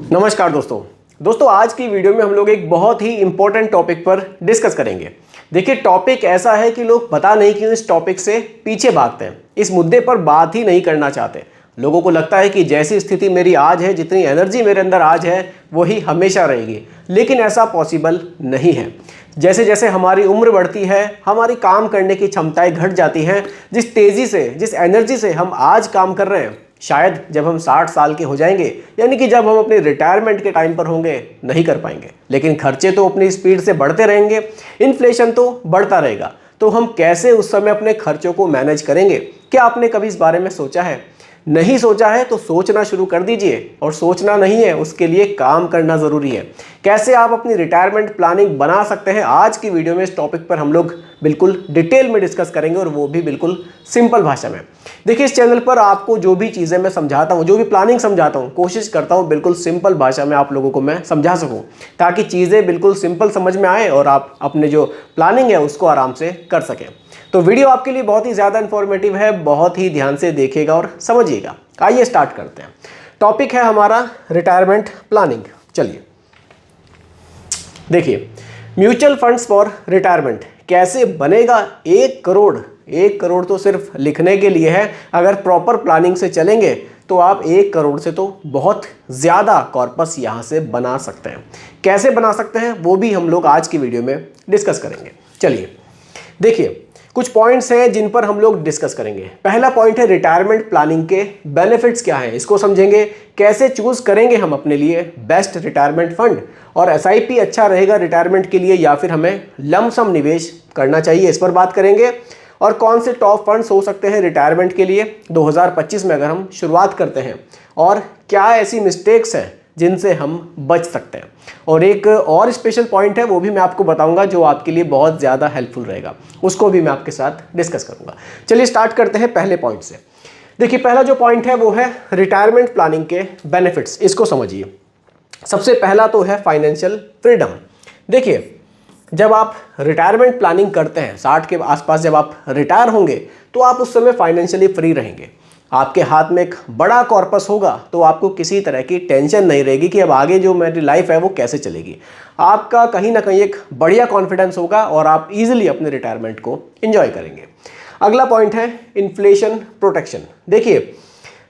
नमस्कार दोस्तों आज की वीडियो में हम लोग एक बहुत ही इंपॉर्टेंट टॉपिक पर डिस्कस करेंगे। देखिए, टॉपिक ऐसा है कि लोग पता नहीं क्यों इस टॉपिक से पीछे भागते हैं, इस मुद्दे पर बात ही नहीं करना चाहते। लोगों को लगता है कि जैसी स्थिति मेरी आज है, जितनी एनर्जी मेरे अंदर आज है, वही हमेशा रहेगी, लेकिन ऐसा पॉसिबल नहीं है। जैसे जैसे हमारी उम्र बढ़ती है, हमारी काम करने की क्षमताएं घट जाती हैं। जिस तेज़ी से, जिस एनर्जी से हम आज काम कर रहे हैं, शायद जब हम 60 साल के हो जाएंगे, यानी कि जब हम अपने रिटायरमेंट के टाइम पर होंगे, नहीं कर पाएंगे। लेकिन खर्चे तो अपनी स्पीड से बढ़ते रहेंगे, इन्फ्लेशन तो बढ़ता रहेगा। तो हम कैसे उस समय अपने खर्चों को मैनेज करेंगे? क्या आपने कभी इस बारे में सोचा है? नहीं सोचा है तो सोचना शुरू कर दीजिए, और सोचना नहीं है, उसके लिए काम करना ज़रूरी है। कैसे आप अपनी रिटायरमेंट प्लानिंग बना सकते हैं, आज की वीडियो में इस टॉपिक पर हम लोग बिल्कुल डिटेल में डिस्कस करेंगे, और वो भी बिल्कुल सिंपल भाषा में। देखिए, इस चैनल पर आपको जो भी चीज़ें मैं समझाता हूँ, जो भी प्लानिंग समझाता हूँ, कोशिश करता हूँ बिल्कुल सिंपल भाषा में आप लोगों को मैं समझा सकूँ, ताकि चीज़ें बिल्कुल सिंपल समझ में आए और आप अपने जो प्लानिंग है उसको आराम से कर सकें। तो वीडियो आपके लिए बहुत ही ज़्यादा इन्फॉर्मेटिव है, बहुत ही ध्यान से देखिएगा और समझिएगा। आइए स्टार्ट करते हैं। टॉपिक है हमारा रिटायरमेंट प्लानिंग। चलिए देखिए, म्यूचुअल फंड्स फॉर रिटायरमेंट कैसे बनेगा। 1 करोड़ तो सिर्फ लिखने के लिए है। अगर प्रॉपर प्लानिंग से चलेंगे तो आप 1 करोड़ से तो बहुत ज़्यादा कॉर्पस यहाँ से बना सकते हैं। कैसे बना सकते हैं वो भी हम लोग आज की वीडियो में डिस्कस करेंगे। चलिए देखिए, कुछ पॉइंट्स हैं जिन पर हम लोग डिस्कस करेंगे। पहला पॉइंट है रिटायरमेंट प्लानिंग के बेनिफिट्स क्या हैं, इसको समझेंगे। कैसे चूज करेंगे हम अपने लिए बेस्ट रिटायरमेंट फंड, और एसआईपी अच्छा रहेगा रिटायरमेंट के लिए या फिर हमें लमसम निवेश करना चाहिए, इस पर बात करेंगे। और कौन से टॉप फंड्स हो सकते हैं रिटायरमेंट के लिए 2025 में अगर हम शुरुआत करते हैं, और क्या ऐसी मिस्टेक्स हैं जिनसे हम बच सकते हैं। और एक और स्पेशल पॉइंट है, वो भी मैं आपको बताऊंगा, जो आपके लिए बहुत ज़्यादा हेल्पफुल रहेगा, उसको भी मैं आपके साथ डिस्कस करूंगा। चलिए स्टार्ट करते हैं पहले पॉइंट से। देखिए, पहला जो पॉइंट है वो है रिटायरमेंट प्लानिंग के बेनिफिट्स। इसको समझिए। सबसे पहला तो है फाइनेंशियल फ्रीडम। देखिए, जब आप रिटायरमेंट प्लानिंग करते हैं, 60 के आसपास जब आप रिटायर होंगे, तो आप उस समय फाइनेंशियली फ्री रहेंगे। आपके हाथ में एक बड़ा कॉर्पस होगा, तो आपको किसी तरह की टेंशन नहीं रहेगी कि अब आगे जो मेरी लाइफ है वो कैसे चलेगी। आपका कहीं ना कहीं एक बढ़िया कॉन्फिडेंस होगा और आप इजीली अपने रिटायरमेंट को एंजॉय करेंगे। अगला पॉइंट है इन्फ्लेशन प्रोटेक्शन। देखिए,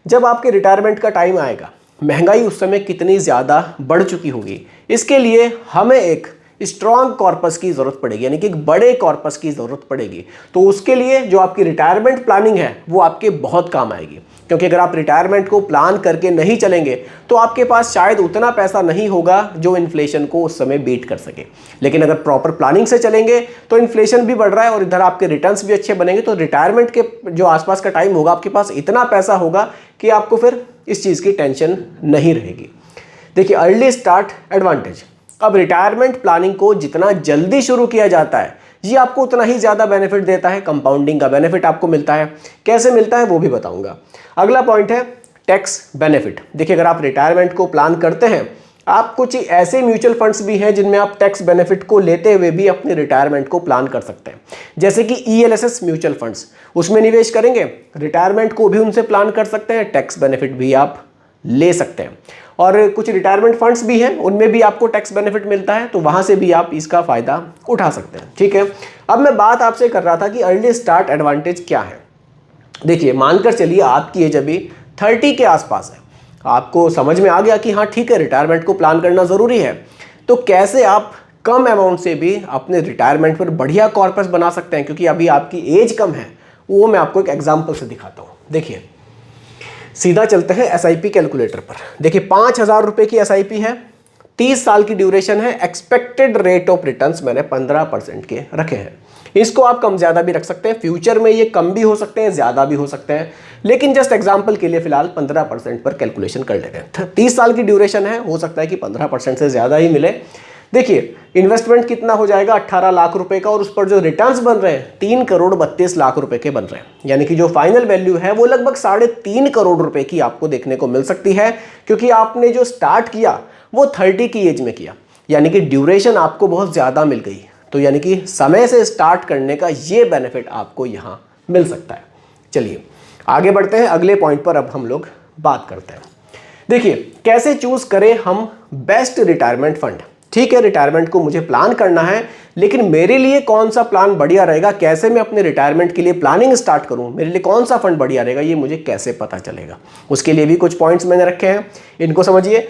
जब आपके रिटायरमेंट का टाइम आएगा, महंगाई उस समय कितनी ज़्यादा बढ़ चुकी होगी, इसके लिए हमें एक स्ट्रॉन्ग कॉर्पस की ज़रूरत पड़ेगी, यानी कि एक बड़े कॉर्पस की ज़रूरत पड़ेगी। तो उसके लिए जो आपकी रिटायरमेंट प्लानिंग है वो आपके बहुत काम आएगी, क्योंकि अगर आप रिटायरमेंट को प्लान करके नहीं चलेंगे तो आपके पास शायद उतना पैसा नहीं होगा जो इन्फ्लेशन को उस समय बीट कर सके। लेकिन अगर प्रॉपर प्लानिंग से चलेंगे तो इन्फ्लेशन भी बढ़ रहा है और इधर आपके रिटर्न्स भी अच्छे बनेंगे, तो रिटायरमेंट के जो आसपास का टाइम होगा, आपके पास इतना पैसा होगा कि आपको फिर इस चीज़ की टेंशन नहीं रहेगी। देखिए, अर्ली स्टार्ट एडवांटेज। अब रिटायरमेंट प्लानिंग को जितना जल्दी शुरू किया जाता है, ये आपको उतना ही ज़्यादा बेनिफिट देता है। कंपाउंडिंग का बेनिफिट आपको मिलता है। कैसे मिलता है वो भी बताऊंगा। अगला पॉइंट है टैक्स बेनिफिट। देखिए, अगर आप रिटायरमेंट को प्लान करते हैं, आप कुछ ऐसे म्यूचुअल फंड्स भी हैं जिनमें आप टैक्स बेनिफिट को लेते हुए भी अपने रिटायरमेंट को प्लान कर सकते हैं, जैसे कि ELSS म्यूचुअल फंड्स। उसमें निवेश करेंगे, रिटायरमेंट को भी उनसे प्लान कर सकते हैं, टैक्स बेनिफिट भी आप ले सकते हैं। और कुछ रिटायरमेंट फंड्स भी हैं, उनमें भी आपको टैक्स बेनिफिट मिलता है, तो वहां से भी आप इसका फायदा उठा सकते हैं। ठीक है, अब मैं बात आपसे कर रहा था कि अर्ली स्टार्ट एडवांटेज क्या है। देखिए, मानकर चलिए आपकी एज अभी 30 के आसपास है, आपको समझ में आ गया कि हाँ ठीक है, रिटायरमेंट को प्लान करना ज़रूरी है। तो कैसे आप कम अमाउंट से भी अपने रिटायरमेंट पर बढ़िया कॉर्पस बना सकते हैं, क्योंकि अभी आपकी एज कम है, वो मैं आपको एक एग्जाम्पल से दिखाता हूँ। देखिए, सीधा चलते हैं SIP कैलकुलेटर पर। देखिए, 5,000 रुपये की SIP है, 30 साल की ड्यूरेशन है, एक्सपेक्टेड रेट ऑफ रिटर्न्स मैंने 15% के रखे हैं। इसको आप कम ज़्यादा भी रख सकते हैं, फ्यूचर में ये कम भी हो सकते हैं, ज़्यादा भी हो सकते हैं, लेकिन जस्ट एग्जाम्पल के लिए फिलहाल 15% पर कैलकुलेशन कर लेते हैं। 30 साल की ड्यूरेशन है, हो सकता है कि 15% से ज़्यादा ही मिले। देखिए, इन्वेस्टमेंट कितना हो जाएगा, 18 लाख रुपए का, और उस पर जो रिटर्न्स बन रहे हैं 3,32,00,000 रुपए के बन रहे हैं। यानी कि जो फाइनल वैल्यू है वो लगभग 3.5 करोड़ रुपए की आपको देखने को मिल सकती है, क्योंकि आपने जो स्टार्ट किया वो 30 की एज में किया, यानी कि ड्यूरेशन आपको बहुत ज़्यादा मिल गई। तो यानी कि समय से स्टार्ट करने का ये बेनिफिट आपको यहाँ मिल सकता है। चलिए आगे बढ़ते हैं, अगले पॉइंट पर अब हम लोग बात करते हैं। देखिए कैसे चूज करें हम बेस्ट रिटायरमेंट फंड। ठीक है, रिटायरमेंट को मुझे प्लान करना है, लेकिन मेरे लिए कौन सा प्लान बढ़िया रहेगा, कैसे मैं अपने रिटायरमेंट के लिए प्लानिंग स्टार्ट करूं, मेरे लिए कौन सा फंड बढ़िया रहेगा, ये मुझे कैसे पता चलेगा। उसके लिए भी कुछ पॉइंट्स मैंने रखे हैं, इनको समझिए।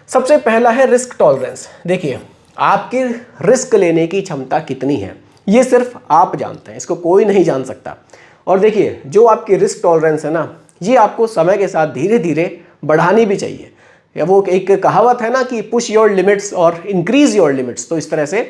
सबसे पहला है रिस्क टॉलरेंस। देखिए आपकी रिस्क लेने की क्षमता कितनी है, ये सिर्फ आप जानते हैं, इसको कोई नहीं जान सकता। और देखिए जो आपकी रिस्क टॉलरेंस है ना, ये आपको समय के साथ धीरे धीरे बढ़ानी भी चाहिए। या वो एक कहावत है ना कि पुश योर लिमिट्स और इंक्रीज योर लिमिट्स। तो इस तरह से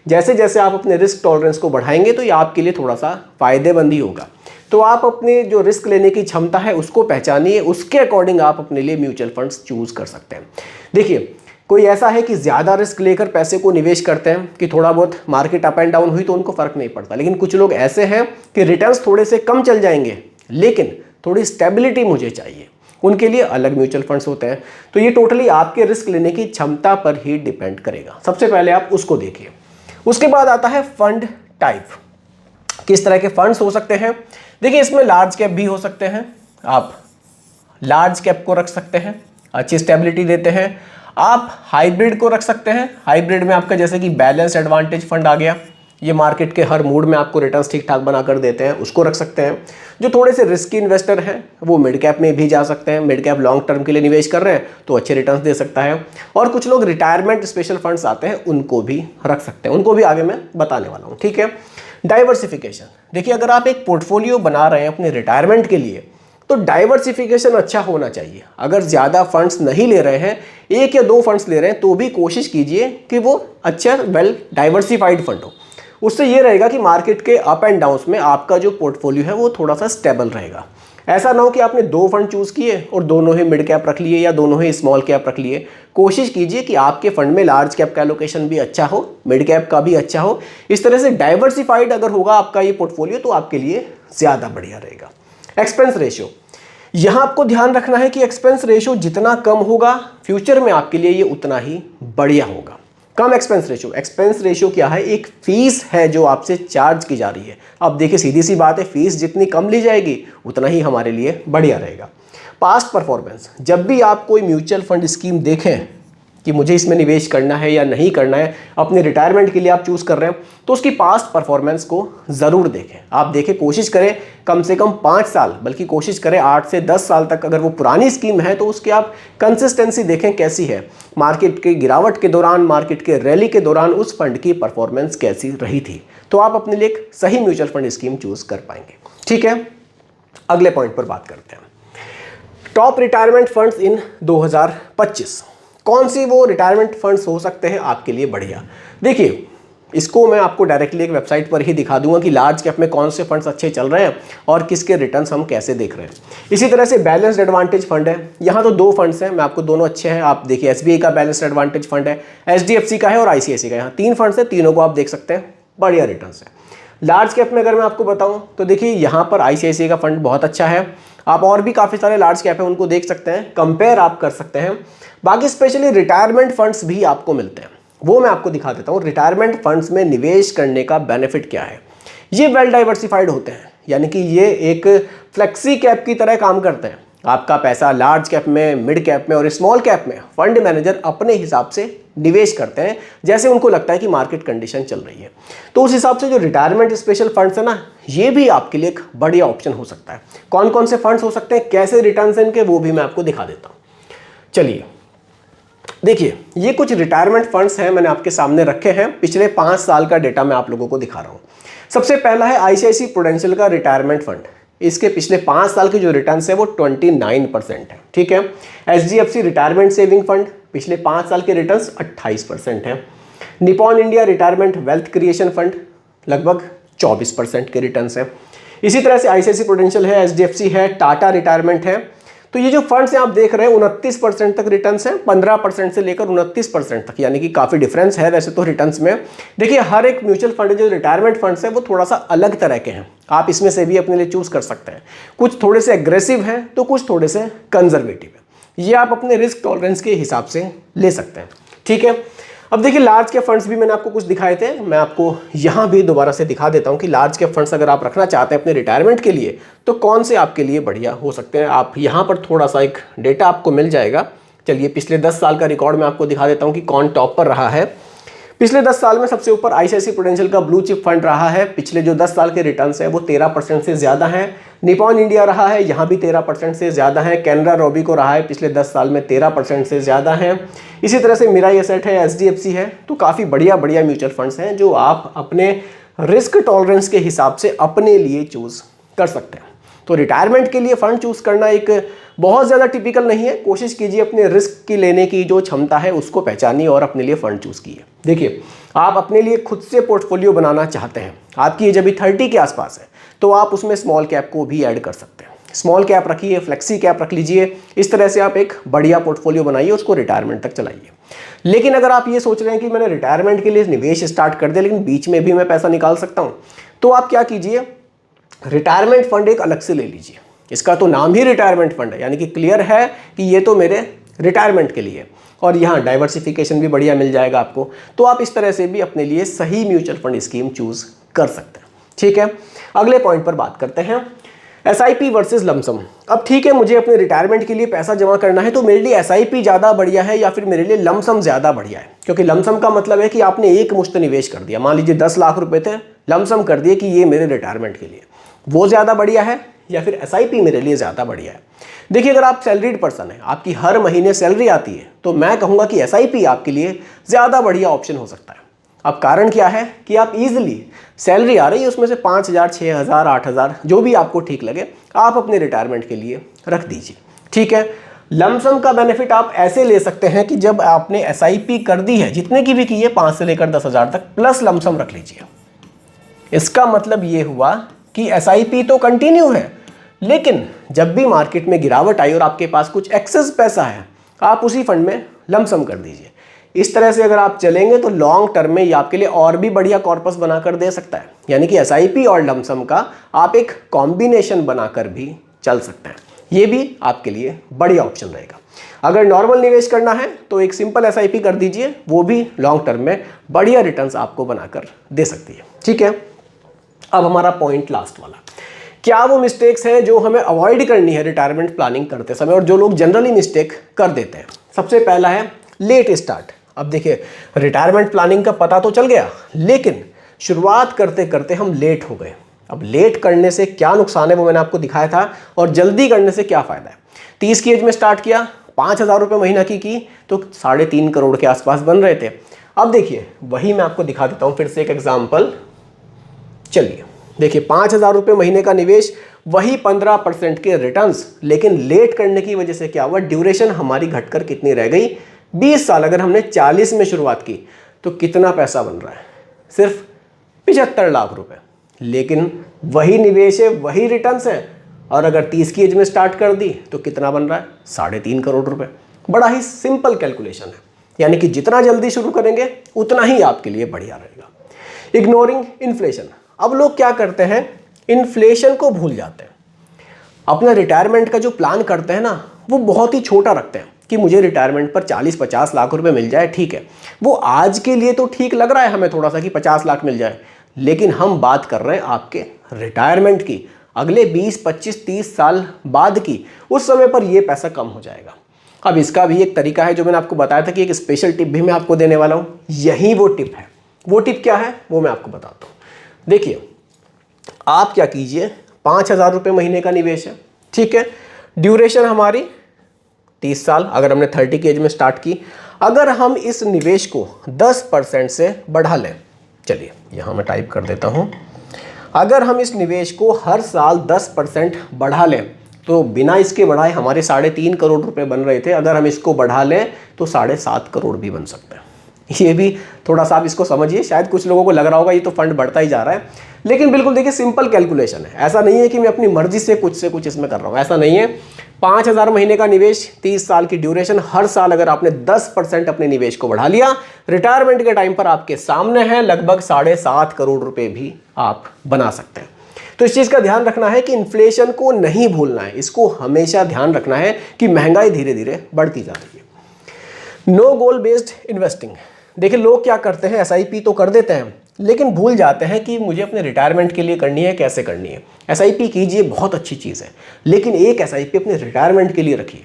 जैसे जैसे आप अपने रिस्क टॉलरेंस को बढ़ाएंगे तो ये आपके लिए थोड़ा सा फायदेमंद ही होगा। तो आप अपने जो रिस्क लेने की क्षमता है उसको पहचानिए, उसके अकॉर्डिंग आप अपने लिए म्यूचुअल फंड्स चूज कर सकते हैं। देखिए कोई ऐसा है कि ज़्यादा रिस्क लेकर पैसे को निवेश करते हैं कि थोड़ा बहुत मार्केट अप एंड डाउन हुई तो उनको फ़र्क नहीं पड़ता, लेकिन कुछ लोग ऐसे हैं कि रिटर्न्स थोड़े से कम चल जाएंगे लेकिन थोड़ी स्टेबिलिटी मुझे चाहिए, उनके लिए अलग म्यूचुअल फंड्स होते हैं। तो ये टोटली आपके रिस्क लेने की क्षमता पर ही डिपेंड करेगा। सबसे पहले आप उसको देखिए। उसके बाद आता है फंड टाइप, किस तरह के फंड्स हो सकते हैं। देखिए इसमें लार्ज कैप भी हो सकते हैं, आप लार्ज कैप को रख सकते हैं, अच्छी स्टेबिलिटी देते हैं। आप हाइब्रिड को रख सकते हैं, हाइब्रिड में आपका जैसे कि बैलेंस एडवांटेज फंड आ गया, ये मार्केट के हर मूड में आपको रिटर्न्स ठीक ठाक बना कर देते हैं, उसको रख सकते हैं। जो थोड़े से रिस्की इन्वेस्टर हैं वो मिड कैप में भी जा सकते हैं, मिड कैप लॉन्ग टर्म के लिए निवेश कर रहे हैं तो अच्छे रिटर्न्स दे सकता है। और कुछ लोग रिटायरमेंट स्पेशल फंड्स आते हैं, उनको भी रख सकते हैं, उनको भी आगे मैं बताने वाला हूँ। ठीक है, डाइवर्सिफिकेशन। देखिए अगर आप एक पोर्टफोलियो बना रहे हैं अपने रिटायरमेंट के लिए तो डाइवर्सिफिकेशन अच्छा होना चाहिए। अगर ज़्यादा फंड्स नहीं ले रहे हैं, एक या दो फंड्स ले रहे हैं, तो भी कोशिश कीजिए कि वो अच्छा वेल डाइवर्सिफाइड फंड हो। उससे ये रहेगा कि मार्केट के अप एंड डाउन्स में आपका जो पोर्टफोलियो है वो थोड़ा सा स्टेबल रहेगा। ऐसा ना हो कि आपने दो फंड चूज़ किए और दोनों ही मिड कैप रख लिए या दोनों ही स्मॉल कैप रख लिए। कोशिश कीजिए कि आपके फंड में लार्ज कैप का एलोकेशन भी अच्छा हो, मिड कैप का भी अच्छा हो। इस तरह से डाइवर्सिफाइड अगर होगा आपका ये पोर्टफोलियो तो आपके लिए ज़्यादा बढ़िया रहेगा। एक्सपेंस रेशियो, यहाँ आपको ध्यान रखना है कि एक्सपेंस रेशियो जितना कम होगा फ्यूचर में आपके लिए ये उतना ही बढ़िया होगा। कम एक्सपेंस रेशियो, एक्सपेंस रेशियो क्या है, एक फीस है जो आपसे चार्ज की जा रही है। अब देखिए सीधी सी बात है, फीस जितनी कम ली जाएगी उतना ही हमारे लिए बढ़िया रहेगा। पास्ट परफॉर्मेंस, जब भी आप कोई म्यूचुअल फंड स्कीम देखें कि मुझे इसमें निवेश करना है या नहीं करना है, अपने रिटायरमेंट के लिए आप चूज़ कर रहे हैं, तो उसकी पास्ट परफॉर्मेंस को ज़रूर देखें। आप देखें, कोशिश करें कम से कम 5 साल, बल्कि कोशिश करें 8 से 10 साल तक अगर वो पुरानी स्कीम है तो उसकी आप कंसिस्टेंसी देखें कैसी है, मार्केट के गिरावट के दौरान, मार्केट के रैली के दौरान उस फंड की परफॉर्मेंस कैसी रही थी, तो आप अपने लिए एक सही म्यूचुअल फंड स्कीम चूज़ कर पाएंगे। ठीक है, अगले पॉइंट पर बात करते हैं, टॉप रिटायरमेंट फंड्स इन 2025। कौन सी वो रिटायरमेंट फंड्स हो सकते हैं आपके लिए बढ़िया। देखिए इसको मैं आपको डायरेक्टली एक वेबसाइट पर ही दिखा दूंगा कि लार्ज कैप में कौन से फंड्स अच्छे चल रहे हैं और किसके रिटर्न्स हम कैसे देख रहे हैं। इसी तरह से बैलेंस्ड एडवांटेज फंड है, यहाँ तो 2 फंड्स हैं, मैं आपको दोनों अच्छे हैं। आप देखिए एसबीआई का बैलेंस्ड एडवांटेज फंड है, एचडीएफसी का है और आईसीआईसीआई का। यहाँ 3 फंड्स हैं, तीनों को आप देख सकते हैं, बढ़िया रिटर्न्स है। लार्ज कैप में अगर मैं आपको बताऊँ तो देखिए यहाँ पर आईसीआईसीआई का फंड बहुत अच्छा है। आप और भी काफ़ी सारे लार्ज कैप हैं, उनको देख सकते हैं, कंपेयर आप कर सकते हैं। बाकी स्पेशली रिटायरमेंट फंड्स भी आपको मिलते हैं, वो मैं आपको दिखा देता हूँ। रिटायरमेंट फंड्स में निवेश करने का बेनिफिट क्या है, ये वेल डाइवर्सिफाइड होते हैं, यानी कि ये एक फ्लेक्सी कैप की तरह काम करते हैं। आपका पैसा लार्ज कैप में, मिड कैप में और स्मॉल कैप में फंड मैनेजर अपने हिसाब से निवेश करते हैं जैसे उनको लगता है कि मार्केट कंडीशन चल रही है। तो उस हिसाब से जो रिटायरमेंट स्पेशल फंड्स है ना, ये भी आपके लिए एक बढ़िया ऑप्शन हो सकता है। कौन कौन से फंड्स हो सकते हैं, कैसे रिटर्न्स हैं इनके, वो भी मैं आपको दिखा देता हूँ। चलिए देखिए, ये कुछ रिटायरमेंट फंड्स हैं, मैंने आपके सामने रखे हैं। पिछले 5 साल का डेटा मैं आप लोगों को दिखा रहा हूँ। सबसे पहला है आईसीआईसीआई प्रूडेंशियल का रिटायरमेंट फंड। इसके पिछले 5 साल के जो रिटर्न्स है वो 29% है। ठीक है, एचडीएफसी रिटायरमेंट सेविंग फंड, पिछले 5 साल के रिटर्न्स 28% है। Nippon India retirement wealth creation fund लगभग 24% के रिटर्न्स है। इसी तरह से आईसीआईसीआई प्रूडेंशियल है, एचडीएफसी है, टाटा रिटायरमेंट है। तो ये जो फंड्स हैं आप देख रहे हैं 29% तक रिटर्न्स हैं, 15% से लेकर 29% तक, यानी कि काफ़ी डिफरेंस है वैसे तो रिटर्न्स में। देखिए हर एक म्यूचुअल फंड जो रिटायरमेंट फंड्स हैं वो थोड़ा सा अलग तरह के हैं, आप इसमें से भी अपने लिए चूज़ कर सकते हैं। कुछ थोड़े से एग्रेसिव हैं तो कुछ थोड़े से कंजर्वेटिव है, ये आप अपने रिस्क टॉलरेंस के हिसाब से ले सकते हैं। ठीक है, अब देखिए लार्ज कैप फंड्स भी मैंने आपको कुछ दिखाए थे, मैं आपको यहाँ भी दोबारा से दिखा देता हूँ कि लार्ज कैप फंड्स अगर आप रखना चाहते हैं अपने रिटायरमेंट के लिए तो कौन से आपके लिए बढ़िया हो सकते हैं। आप यहाँ पर थोड़ा सा एक डेटा आपको मिल जाएगा, चलिए पिछले 10 साल का रिकॉर्ड मैं आपको दिखा देता हूं कि कौन टॉप पर रहा है। पिछले 10 साल में सबसे ऊपर आईसीआईसीआई प्रूडेंशियल का ब्लू चिप फंड रहा है। पिछले जो 10 साल के रिटर्न्स है वो 13% से ज़्यादा हैं। निपॉन इंडिया रहा है, यहाँ भी 13% से ज़्यादा है। कैनरा रोबीको रहा है, पिछले 10 साल में 13% से ज़्यादा है। इसी तरह से मिराई एसेट है, एचडीएफसी है। तो काफ़ी बढ़िया बढ़िया म्यूचुअल फंड्स हैं जो आप अपने रिस्क टॉलरेंस के हिसाब से अपने लिए चूज़ कर सकते हैं। तो रिटायरमेंट के लिए फ़ंड चूज़ करना एक बहुत ज़्यादा टिपिकल नहीं है। कोशिश कीजिए अपने रिस्क की लेने की जो क्षमता है उसको पहचानिए और अपने लिए फ़ंड चूज़ कीजिए। देखिए, आप अपने लिए खुद से पोर्टफोलियो बनाना चाहते हैं, आपकी एज अभी 30 के आसपास है, तो आप उसमें स्मॉल कैप को भी ऐड कर सकते हैं। स्मॉल कैप रखिए, फ्लेक्सी कैप रख लीजिए। इस तरह से आप एक बढ़िया पोर्टफोलियो बनाइए, उसको रिटायरमेंट तक चलाइए। लेकिन अगर आप ये सोच रहे हैं कि मैंने रिटायरमेंट के लिए निवेश स्टार्ट कर दिया लेकिन बीच में भी मैं पैसा निकाल सकता हूँ, तो आप क्या कीजिए, रिटायरमेंट फंड एक अलग से ले लीजिए। इसका तो नाम ही रिटायरमेंट फंड है, यानी कि क्लियर है कि ये तो मेरे रिटायरमेंट के लिए, और यहाँ डाइवर्सिफिकेशन भी बढ़िया मिल जाएगा आपको। तो आप इस तरह से भी अपने लिए सही म्यूचुअल फंड स्कीम चूज कर सकते हैं। ठीक है, अगले पॉइंट पर बात करते हैं, एसआईपी वर्सेस लमसम। अब ठीक है, मुझे अपने रिटायरमेंट के लिए पैसा जमा करना है, तो मेरे लिए एसआईपी ज़्यादा बढ़िया है या फिर मेरे लिए लमसम ज़्यादा बढ़िया है? क्योंकि लमसम का मतलब है कि आपने एक मुश्त निवेश कर दिया। मान लीजिए 10 लाख रुपए थे, लमसम कर दिए कि ये मेरे रिटायरमेंट के लिए, वो ज़्यादा बढ़िया है या फिर एसआईपी मेरे लिए ज़्यादा बढ़िया है? देखिए, अगर आप सैलरीड पर्सन हैं, आपकी हर महीने सैलरी आती है, तो मैं कहूँगा कि एसआईपी आपके लिए ज़्यादा बढ़िया ऑप्शन हो सकता है। अब कारण क्या है कि आप इजीली सैलरी आ रही है उसमें से 5,000, 6,000, 8,000 जो भी आपको ठीक लगे आप अपने रिटायरमेंट के लिए रख दीजिए। ठीक है, लमसम का बेनिफिट आप ऐसे ले सकते हैं कि जब आपने एसआईपी कर दी है, जितने की भी की है, 5 से लेकर 10,000 तक, प्लस लमसम रख लीजिए। इसका मतलब ये हुआ कि एसआईपी तो कंटिन्यू है, लेकिन जब भी मार्केट में गिरावट आई और आपके पास कुछ एक्सेस पैसा है, आप उसी फंड में लमसम कर दीजिए। इस तरह से अगर आप चलेंगे तो लॉन्ग टर्म में ये आपके लिए और भी बढ़िया कॉर्पस बनाकर दे सकता है। यानी कि एसआईपी और लमसम का आप एक कॉम्बिनेशन बनाकर भी चल सकते हैं। ये भी आपके लिए बढ़िया ऑप्शन रहेगा। अगर नॉर्मल निवेश करना है तो एक सिंपल एसआईपी कर दीजिए, वो भी लॉन्ग टर्म में बढ़िया रिटर्न्स आपको बनाकर दे सकती है। ठीक है, अब हमारा पॉइंट लास्ट वाला, क्या वो मिस्टेक्स हैं जो हमें अवॉइड करनी है रिटायरमेंट प्लानिंग करते समय और जो लोग जनरली मिस्टेक कर देते हैं? सबसे पहला है लेट स्टार्ट। अब देखिए, रिटायरमेंट प्लानिंग का पता तो चल गया, लेकिन शुरुआत करते करते हम लेट हो गए। अब लेट करने से क्या नुकसान है वो मैंने आपको दिखाया था, और जल्दी करने से क्या फ़ायदा है। 30 की एज में स्टार्ट किया, 5,000 रुपये महीना की तो 3.5 करोड़ के आसपास बन रहे थे। अब देखिए, वही मैं आपको दिखा देता हूँ फिर से एक एग्जाम्पल। चलिए देखिए, 5,000 रुपये महीने का निवेश, वही 15% के रिटर्न्स, लेकिन लेट करने की वजह से क्या हुआ, ड्यूरेशन हमारी घटकर कितनी रह गई, 20 साल। अगर हमने 40 में शुरुआत की तो कितना पैसा बन रहा है, सिर्फ 75 लाख रुपए। लेकिन वही निवेश है, वही रिटर्न्स है, और अगर 30 की एज में स्टार्ट कर दी तो कितना बन रहा है, 3.5 करोड़ रुपए। बड़ा ही सिंपल कैलकुलेशन है, यानी कि जितना जल्दी शुरू करेंगे उतना ही आपके लिए बढ़िया रहेगा। Ignoring inflation. अब लोग क्या करते हैं, इन्फ्लेशन को भूल जाते हैं। अपना रिटायरमेंट का जो प्लान करते हैं ना, वो बहुत ही छोटा रखते हैं कि मुझे रिटायरमेंट पर 40-50 लाख रुपए मिल जाए। ठीक है, वो आज के लिए तो ठीक लग रहा है हमें थोड़ा सा कि 50 लाख मिल जाए, लेकिन हम बात कर रहे हैं आपके रिटायरमेंट की, अगले 20, 25, 30 साल बाद की। उस समय पर ये पैसा कम हो जाएगा। अब इसका भी एक तरीका है जो मैंने आपको बताया था कि एक स्पेशल टिप भी मैं आपको देने वाला हूँ। यही वो टिप है। वो टिप क्या है वो मैं आपको बताता हूँ। देखिए, आप क्या कीजिए, 5,000 रुपये महीने का निवेश है, ठीक है, ड्यूरेशन हमारी 30 साल, अगर हमने 30 की एज में स्टार्ट की। अगर हम इस निवेश को 10% से बढ़ा लें, चलिए यहाँ मैं टाइप कर देता हूँ, अगर हम इस निवेश को हर साल 10% बढ़ा लें, तो बिना इसके बढ़ाए हमारे 3.5 करोड़ रुपए बन रहे थे, अगर हम इसको बढ़ा लें तो 7.5 करोड़ भी बन सकते हैं। ये भी थोड़ा सा आप इसको समझिए। शायद कुछ लोगों को लग रहा होगा ये तो फंड बढ़ता ही जा रहा है, लेकिन बिल्कुल देखिए सिंपल कैलकुलेशन है। ऐसा नहीं है कि मैं अपनी मर्जी से कुछ इसमें कर रहा हूँ, ऐसा नहीं है। 5,000 महीने का निवेश, 30 साल की ड्यूरेशन, हर साल अगर आपने 10% अपने निवेश को बढ़ा लिया, रिटायरमेंट के टाइम पर आपके सामने है लगभग 7.5 करोड़ रुपए भी आप बना सकते हैं। तो इस चीज़ का ध्यान रखना है कि इन्फ्लेशन को नहीं भूलना है, इसको हमेशा ध्यान रखना है कि महंगाई धीरे धीरे बढ़ती जा रही है। No goal based investing. देखिए, लोग क्या करते हैं, एसआईपी तो कर देते हैं, लेकिन भूल जाते हैं कि मुझे अपने रिटायरमेंट के लिए करनी है, कैसे करनी है। एसआईपी कीजिए, बहुत अच्छी चीज़ है, लेकिन एक एसआईपी अपने रिटायरमेंट के लिए रखिए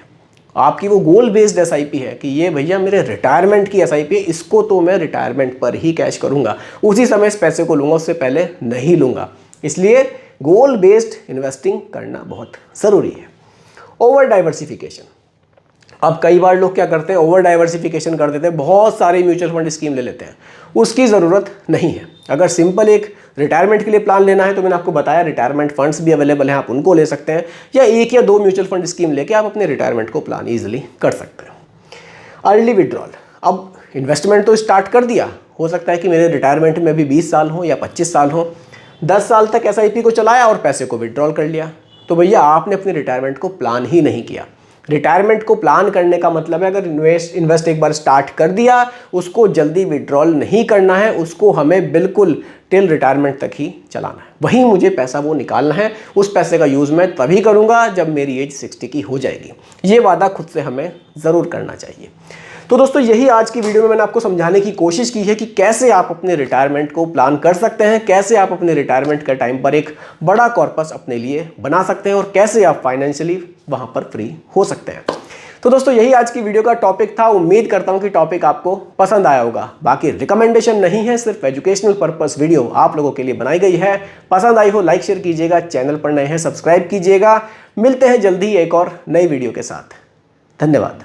आपकी वो गोल बेस्ड एसआईपी है कि ये भैया मेरे रिटायरमेंट की एसआईपी है, इसको तो मैं रिटायरमेंट पर ही कैश करूंगा, उसी समय इस पैसे को लूंगा, उससे पहले नहीं लूंगा। इसलिए गोल बेस्ड इन्वेस्टिंग करना बहुत ज़रूरी है। ओवर डाइवर्सिफिकेशन, अब कई बार लोग क्या करते हैं, ओवर डाइवर्सिफिकेशन कर देते हैं, बहुत सारे म्यूचुअल फंड स्कीम ले लेते हैं, उसकी ज़रूरत नहीं है। अगर सिंपल एक रिटायरमेंट के लिए प्लान लेना है तो मैंने आपको बताया रिटायरमेंट फंड्स भी अवेलेबल हैं, आप उनको ले सकते हैं, या एक या दो म्यूचुअल फंड स्कीम लेके आप अपने रिटायरमेंट को प्लान ईजिली कर सकते हैं। अर्ली विड्रॉल, अब इन्वेस्टमेंट तो स्टार्ट कर दिया, हो सकता है कि मेरे रिटायरमेंट में अभी 20 साल हो या 25 साल हो, 10 साल तक एसआईपी को चलाया और पैसे को विड्रॉल कर लिया, तो भैया आपने अपने रिटायरमेंट को प्लान ही नहीं किया। रिटायरमेंट को प्लान करने का मतलब है अगर इन्वेस्ट एक बार स्टार्ट कर दिया, उसको जल्दी विड्रॉल नहीं करना है, उसको हमें बिल्कुल टिल रिटायरमेंट तक ही चलाना है। वहीं मुझे पैसा वो निकालना है, उस पैसे का यूज़ मैं तभी करूँगा जब मेरी एज 60 की हो जाएगी। ये वादा खुद से हमें ज़रूर करना चाहिए। तो दोस्तों यही आज की वीडियो में मैंने आपको समझाने की कोशिश की है कि कैसे आप अपने रिटायरमेंट को प्लान कर सकते हैं, कैसे आप अपने रिटायरमेंट के टाइम पर एक बड़ा कॉर्पस अपने लिए बना सकते हैं और कैसे आप फाइनेंशियली वहां पर फ्री हो सकते हैं। तो दोस्तों यही आज की वीडियो का टॉपिक था। उम्मीद करता हूं कि टॉपिक आपको पसंद आया होगा। बाकी रिकमेंडेशन नहीं है, सिर्फ एजुकेशनल पर्पस वीडियो आप लोगों के लिए बनाई गई है। पसंद आई हो लाइक शेयर कीजिएगा, चैनल पर नए हैं सब्सक्राइब कीजिएगा। मिलते हैं जल्दी एक और नई वीडियो के साथ। धन्यवाद।